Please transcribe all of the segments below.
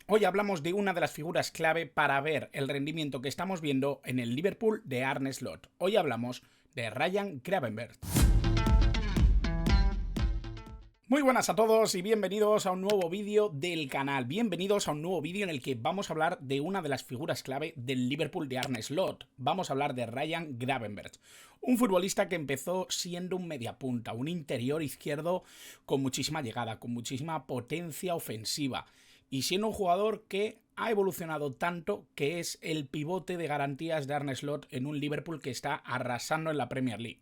Hoy hablamos de una de las figuras clave para ver el rendimiento que estamos viendo en el Liverpool de Arne Slot. Hoy hablamos de Ryan Gravenberch. Muy buenas a todos y bienvenidos a un nuevo vídeo del canal. Bienvenidos a un nuevo vídeo en el que vamos a hablar de una de las figuras clave del Liverpool de Arne Slot. Vamos a hablar de Ryan Gravenberch, un futbolista que empezó siendo un mediapunta, un interior izquierdo con muchísima llegada, con muchísima potencia ofensiva y siendo un jugador que ha evolucionado tanto que es el pivote de garantías de Arne Slot en un Liverpool que está arrasando en la Premier League.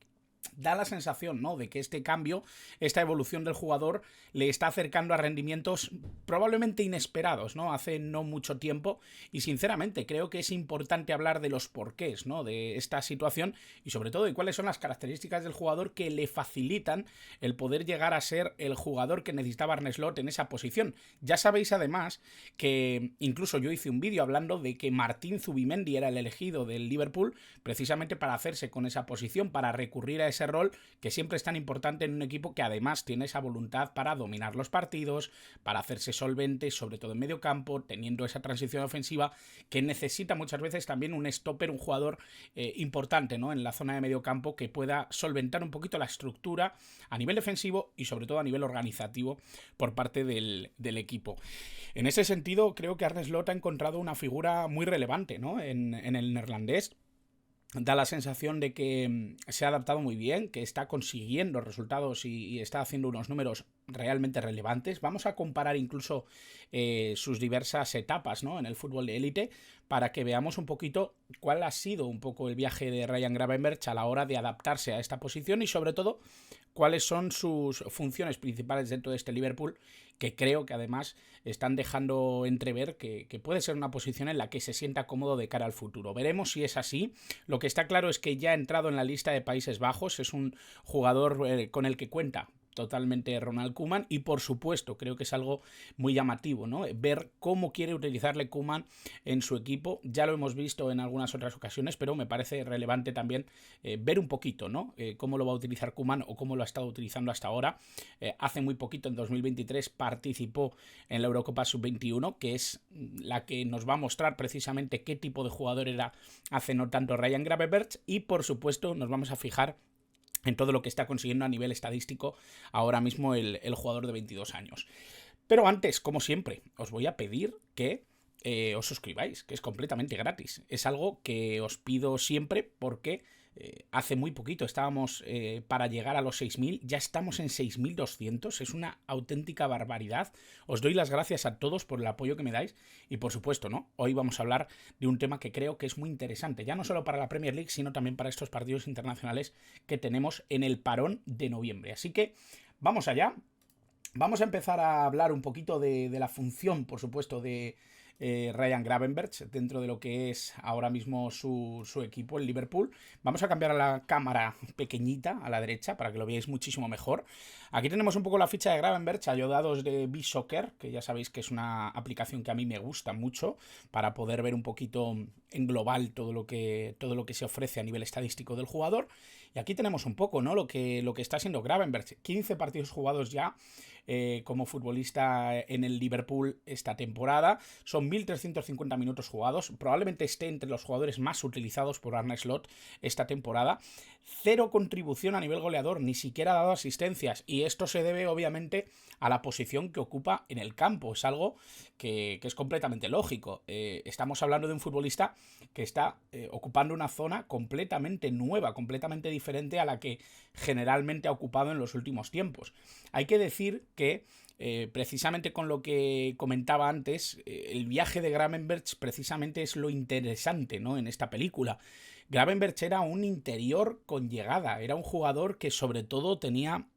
Da la sensación, ¿no?, de que este cambio, esta evolución del jugador le está acercando a rendimientos probablemente inesperados, ¿no?, hace no mucho tiempo, y sinceramente creo que es importante hablar de los porqués, ¿no?, de esta situación y sobre todo de cuáles son las características del jugador que le facilitan el poder llegar a ser el jugador que necesitaba Arne Slot en esa posición. Ya sabéis además que incluso yo hice un vídeo hablando de que Martín Zubimendi era el elegido del Liverpool precisamente para hacerse con esa posición, para recurrir a ese rol que siempre es tan importante en un equipo que además tiene esa voluntad para dominar los partidos, para hacerse solvente, sobre todo en medio campo, teniendo esa transición ofensiva que necesita muchas veces también un stopper, un jugador importante, ¿no?, en la zona de medio campo que pueda solventar un poquito la estructura a nivel defensivo y sobre todo a nivel organizativo por parte del equipo. En ese sentido creo que Arne Slot ha encontrado una figura muy relevante, ¿no?, en el neerlandés. Da la sensación de que se ha adaptado muy bien, que está consiguiendo resultados y está haciendo unos números realmente relevantes. Vamos a comparar incluso sus diversas etapas, ¿no?, en el fútbol de élite para que veamos un poquito cuál ha sido un poco el viaje de Ryan Gravenberch a la hora de adaptarse a esta posición y sobre todo cuáles son sus funciones principales dentro de este Liverpool, que creo que además están dejando entrever que puede ser una posición en la que se sienta cómodo de cara al futuro. Veremos si es así. Lo que está claro es que ya ha entrado en la lista de Países Bajos, es un jugador con el que cuenta totalmente Ronald Koeman y por supuesto creo que es algo muy llamativo, ¿no?, ver cómo quiere utilizarle Koeman en su equipo. Ya lo hemos visto en algunas otras ocasiones, pero me parece relevante también ver un poquito, ¿no?, cómo lo va a utilizar Koeman o cómo lo ha estado utilizando hasta ahora. Hace muy poquito, en 2023, participó en la Eurocopa Sub-21, que es la que nos va a mostrar precisamente qué tipo de jugador era hace no tanto Ryan Gravenberch, y por supuesto nos vamos a fijar en todo lo que está consiguiendo a nivel estadístico ahora mismo el jugador de 22 años. Pero antes, como siempre, os voy a pedir que os suscribáis, que es completamente gratis. Es algo que os pido siempre porque hace muy poquito estábamos para llegar a los 6.000, ya estamos en 6.200, es una auténtica barbaridad. Os doy las gracias a todos por el apoyo que me dais y por supuesto, ¿no?, hoy vamos a hablar de un tema que creo que es muy interesante, ya no solo para la Premier League, sino también para estos partidos internacionales que tenemos en el parón de noviembre. Así que vamos allá. Vamos a empezar a hablar un poquito de la función, por supuesto, de Ryan Gravenberch dentro de lo que es ahora mismo su equipo, el Liverpool. Vamos a cambiar a la cámara pequeñita a la derecha para que lo veáis muchísimo mejor. Aquí tenemos un poco la ficha de Gravenberch, ayudados de B-Soccer, que ya sabéis que es una aplicación que a mí me gusta mucho para poder ver un poquito en global todo lo que se ofrece a nivel estadístico del jugador. Y aquí tenemos un poco, ¿no?, lo que está siendo Gravenberch. 15 partidos jugados ya como futbolista en el Liverpool esta temporada. Son 1.350 minutos jugados. Probablemente esté entre los jugadores más utilizados por Arne Slot esta temporada. Cero contribución a nivel goleador, ni siquiera ha dado asistencias. Y esto se debe obviamente a la posición que ocupa en el campo. Es algo que es completamente lógico. Estamos hablando de un futbolista que está ocupando una zona completamente nueva, completamente diferente a la que generalmente ha ocupado en los últimos tiempos. Hay que decir que precisamente con lo que comentaba antes, el viaje de Gravenberch precisamente es lo interesante, ¿no?, en esta película. Gravenberch era un interior con llegada, era un jugador que sobre todo tenía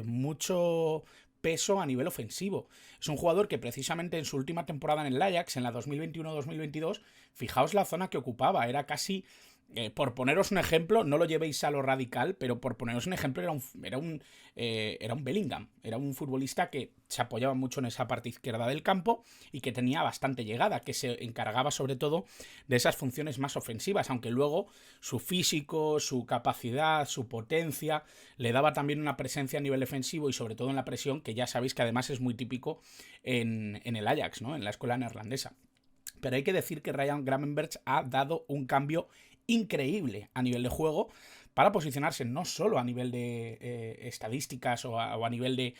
mucho peso a nivel ofensivo. Es un jugador que precisamente en su última temporada en el Ajax, en la 2021-2022, fijaos la zona que ocupaba, era casi Por poneros un ejemplo, no lo llevéis a lo radical, pero por poneros un ejemplo, era un Bellingham. Era un futbolista que se apoyaba mucho en esa parte izquierda del campo y que tenía bastante llegada, que se encargaba sobre todo de esas funciones más ofensivas, aunque luego su físico, su capacidad, su potencia, le daba también una presencia a nivel defensivo y sobre todo en la presión, que ya sabéis que además es muy típico en el Ajax, ¿no? En la escuela neerlandesa. Pero hay que decir que Ryan Gravenberch ha dado un cambio increíble a nivel de juego para posicionarse no solo a nivel de estadísticas o a nivel de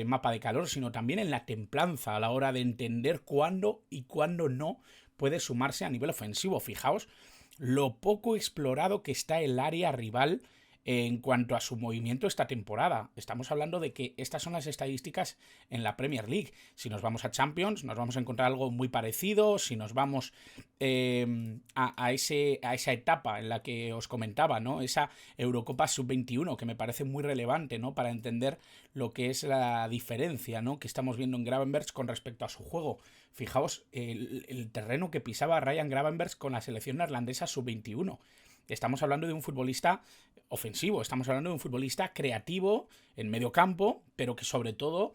mapa de calor, sino también en la templanza a la hora de entender cuándo y cuándo no puede sumarse a nivel ofensivo. Fijaos lo poco explorado que está el área rival en cuanto a su movimiento esta temporada. Estamos hablando de que estas son las estadísticas en la Premier League. Si nos vamos a Champions, nos vamos a encontrar algo muy parecido. Si nos vamos a esa etapa en la que os comentaba, ¿no? Esa Eurocopa Sub-21, que me parece muy relevante, ¿no? Para entender lo que es la diferencia, ¿no? Que estamos viendo en Gravenberch con respecto a su juego. Fijaos el terreno que pisaba Ryan Gravenberch con la selección neerlandesa Sub-21. Estamos hablando de un futbolista ofensivo, estamos hablando de un futbolista creativo en medio campo, pero que sobre todo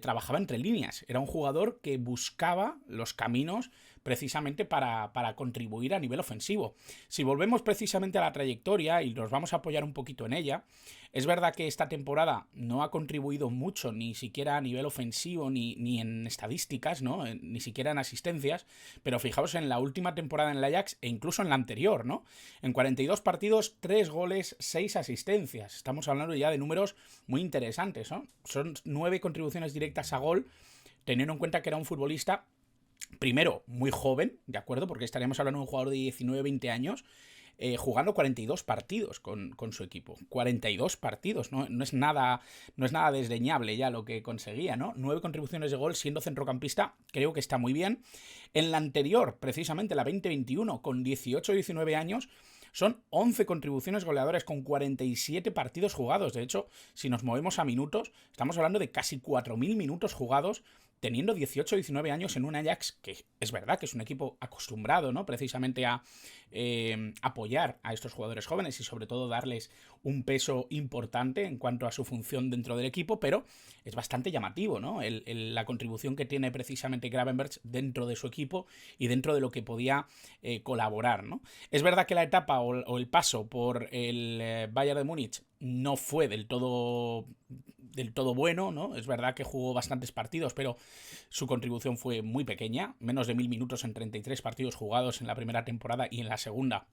trabajaba entre líneas. Era un jugador que buscaba los caminos precisamente para contribuir a nivel ofensivo. Si volvemos precisamente a la trayectoria y nos vamos a apoyar un poquito en ella, es verdad que esta temporada no ha contribuido mucho, ni siquiera a nivel ofensivo, ni en estadísticas, ¿no? Ni siquiera en asistencias, pero fijaos en la última temporada en el Ajax e incluso en la anterior, ¿no? En 42 partidos, 3 goles, 6 asistencias. Estamos hablando ya de números muy interesantes, ¿no? Son 9 contribuciones directas a gol, teniendo en cuenta que era un futbolista, primero, muy joven, ¿de acuerdo? Porque estaríamos hablando de un jugador de 19-20 años, jugando 42 partidos con su equipo. 42 partidos, ¿no? No es nada desdeñable ya lo que conseguía, ¿no? 9 contribuciones de gol siendo centrocampista, creo que está muy bien. En la anterior, precisamente la 2021, con 18-19 años, son 11 contribuciones goleadoras con 47 partidos jugados. De hecho, si nos movemos a minutos, estamos hablando de casi 4.000 minutos jugados, teniendo 18-19 años en un Ajax que es verdad que es un equipo acostumbrado, ¿no? Precisamente a apoyar a estos jugadores jóvenes y sobre todo darles un peso importante en cuanto a su función dentro del equipo, pero es bastante llamativo, ¿no? La contribución que tiene precisamente Gravenberch dentro de su equipo y dentro de lo que podía colaborar, ¿no? Es verdad que la etapa o el paso por el Bayern de Múnich no fue del todo bueno, ¿no? Es verdad que jugó bastantes partidos, pero su contribución fue muy pequeña, menos de 1000 minutos en 33 partidos jugados en la primera temporada y en la segunda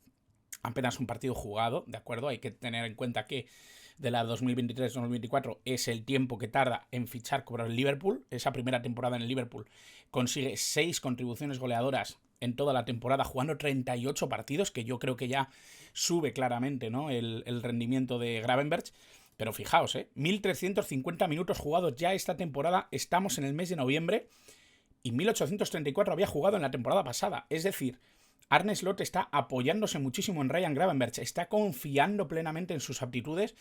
apenas un partido jugado, ¿de acuerdo? Hay que tener en cuenta que de la 2023-2024 es el tiempo que tarda en fichar por el Liverpool. Esa primera temporada en el Liverpool consigue 6 contribuciones goleadoras en toda la temporada, jugando 38 partidos, que yo creo que ya sube claramente, ¿no? el rendimiento de Gravenberch. Pero fijaos, 1.350 minutos jugados ya esta temporada, estamos en el mes de noviembre y 1.834 había jugado en la temporada pasada. Es decir, Arne Slot está apoyándose muchísimo en Ryan Gravenberch, está confiando plenamente en sus aptitudes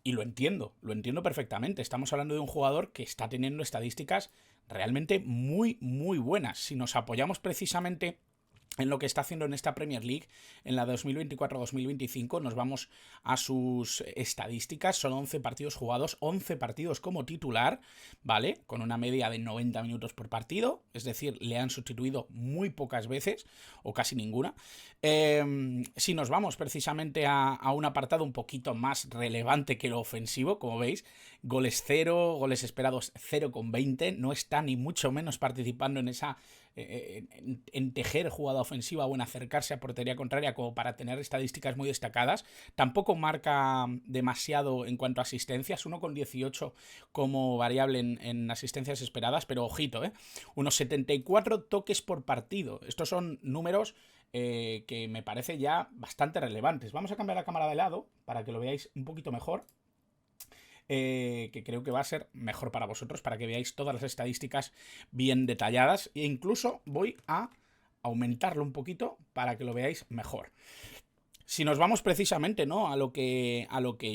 y lo entiendo perfectamente. Estamos hablando de un jugador que está teniendo estadísticas realmente muy, muy buenas. Si nos apoyamos precisamente en lo que está haciendo en esta Premier League, en la 2024-2025, nos vamos a sus estadísticas, son 11 partidos jugados, 11 partidos como titular, ¿vale? Con una media de 90 minutos por partido, es decir, le han sustituido muy pocas veces, o casi ninguna. Si nos vamos precisamente a un apartado un poquito más relevante que lo ofensivo, como veis, goles 0, goles esperados 0,20, no está ni mucho menos participando en esa en tejer jugada ofensiva o en acercarse a portería contraria como para tener estadísticas muy destacadas. Tampoco marca demasiado en cuanto a asistencias, 1,18 como variable en asistencias esperadas, pero ojito, unos 74 toques por partido. Estos son números que me parece ya bastante relevantes. Vamos a cambiar la cámara de lado para que lo veáis un poquito mejor. Que creo que va a ser mejor para vosotros, para que veáis todas las estadísticas bien detalladas, e incluso voy a aumentarlo un poquito para que lo veáis mejor. Si nos vamos precisamente, ¿no? a lo que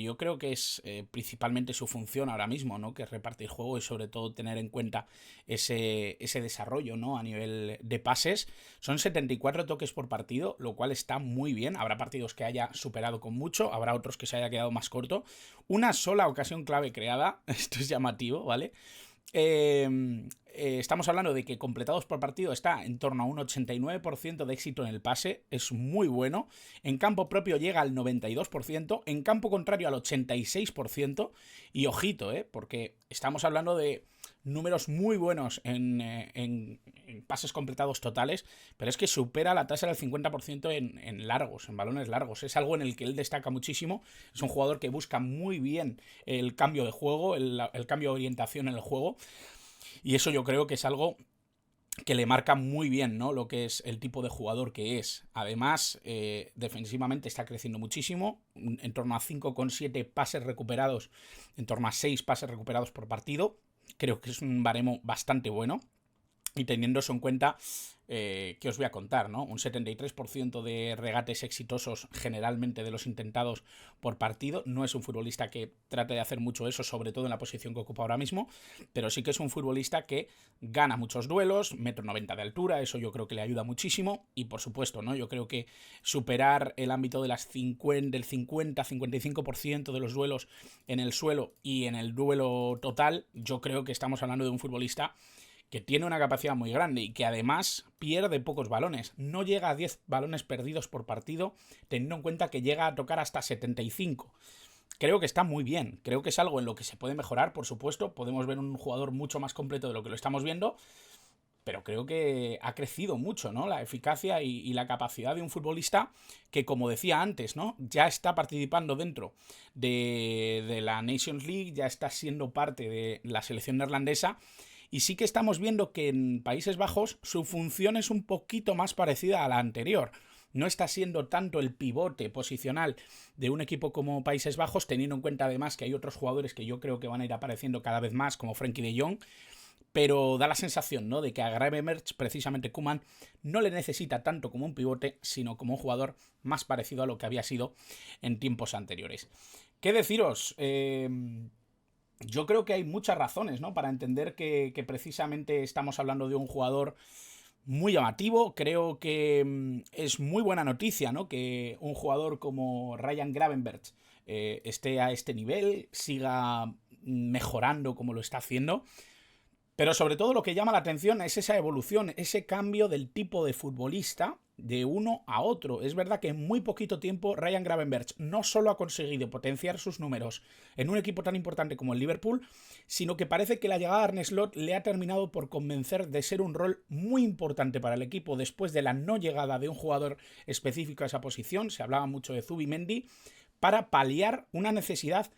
yo creo que es principalmente su función ahora mismo, ¿no? Que es repartir juego y sobre todo tener en cuenta ese desarrollo, ¿no? A nivel de pases. Son 74 toques por partido, lo cual está muy bien. Habrá partidos que haya superado con mucho, habrá otros que se haya quedado más corto. Una sola ocasión clave creada, esto es llamativo, ¿vale? Estamos hablando de que completados por partido está en torno a un 89% de éxito en el pase, es muy bueno. En campo propio llega al 92%, en campo contrario al 86%. Y ojito, porque estamos hablando de números muy buenos en pases completados totales, pero es que supera la tasa del 50% en largos, en balones largos. Es algo en el que él destaca muchísimo. Es un jugador que busca muy bien el cambio de juego, el cambio de orientación en el juego. Y eso yo creo que es algo que le marca muy bien, ¿no? Lo que es el tipo de jugador que es. Además, defensivamente está creciendo muchísimo, en torno a 5,7 pases recuperados, en torno a 6 pases recuperados por partido. Creo que es un baremo bastante bueno. Y teniendo eso en cuenta, ¿qué os voy a contar, ¿no? Un 73% de regates exitosos generalmente de los intentados por partido. No es un futbolista que trate de hacer mucho eso, sobre todo en la posición que ocupa ahora mismo, pero sí que es un futbolista que gana muchos duelos, 1,90 m de altura, eso yo creo que le ayuda muchísimo. Y por supuesto, ¿no? Yo creo que superar el ámbito de del 50-55% de los duelos en el suelo y en el duelo total, yo creo que estamos hablando de un futbolista que tiene una capacidad muy grande y que además pierde pocos balones. No llega a 10 balones perdidos por partido, teniendo en cuenta que llega a tocar hasta 75. Creo que está muy bien. Creo que es algo en lo que se puede mejorar, por supuesto. Podemos ver un jugador mucho más completo de lo que lo estamos viendo, pero creo que ha crecido mucho, ¿no? La eficacia y la capacidad de un futbolista que, como decía antes, ¿no? Ya está participando dentro de la Nations League, ya está siendo parte de la selección neerlandesa. Y sí que estamos viendo que en Países Bajos su función es un poquito más parecida a la anterior. No está siendo tanto el pivote posicional de un equipo como Países Bajos, teniendo en cuenta además que hay otros jugadores que yo creo que van a ir apareciendo cada vez más, como Frenkie de Jong. Pero da la sensación, ¿no?, de que a Gravenberch, precisamente Koeman, no le necesita tanto como un pivote, sino como un jugador más parecido a lo que había sido en tiempos anteriores. ¿Qué deciros? Yo creo que hay muchas razones, ¿no?, para entender que precisamente estamos hablando de un jugador muy llamativo. Creo que es muy buena noticia, ¿no?, que un jugador como Ryan Gravenberch esté a este nivel, siga mejorando como lo está haciendo. Pero sobre todo lo que llama la atención es esa evolución, ese cambio del tipo de futbolista de uno a otro. Es verdad que en muy poquito tiempo Ryan Gravenberch no solo ha conseguido potenciar sus números en un equipo tan importante como el Liverpool, sino que parece que la llegada de Arne Slot le ha terminado por convencer de ser un rol muy importante para el equipo después de la no llegada de un jugador específico a esa posición. Se hablaba mucho de Zubimendi, para paliar una necesidad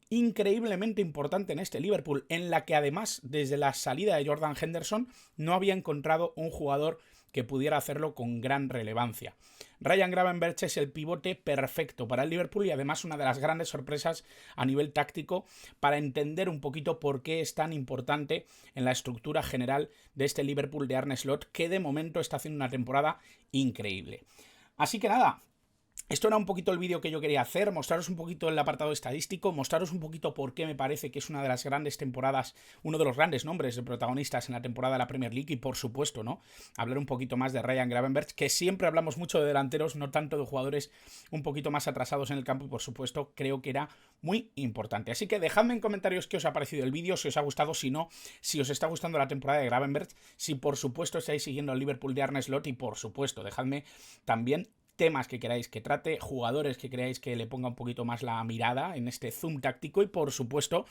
increíblemente importante en este Liverpool, en la que además desde la salida de Jordan Henderson no había encontrado un jugador que pudiera hacerlo con gran relevancia. Ryan Gravenberch es el pivote perfecto para el Liverpool y además una de las grandes sorpresas a nivel táctico para entender un poquito por qué es tan importante en la estructura general de este Liverpool de Arne Slot, que de momento está haciendo una temporada increíble. Así que nada, esto era un poquito el vídeo que yo quería hacer, mostraros un poquito el apartado estadístico, mostraros un poquito por qué me parece que es una de las grandes temporadas, uno de los grandes nombres de protagonistas en la temporada de la Premier League y por supuesto, ¿no?, hablar un poquito más de Ryan Gravenberch, que siempre hablamos mucho de delanteros, no tanto de jugadores un poquito más atrasados en el campo y por supuesto creo que era muy importante. Así que dejadme en comentarios qué os ha parecido el vídeo, si os ha gustado, si no, si os está gustando la temporada de Gravenberch, si por supuesto estáis siguiendo al Liverpool de Arne Slot y por supuesto dejadme también temas que queráis que trate, jugadores que creáis que le ponga un poquito más la mirada en este zoom táctico y por supuesto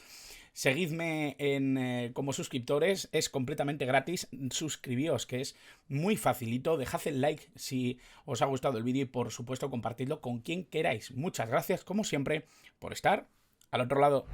seguidme como suscriptores, es completamente gratis, suscribíos que es muy facilito, dejad el like si os ha gustado el vídeo y por supuesto compartidlo con quien queráis. Muchas gracias como siempre por estar al otro lado.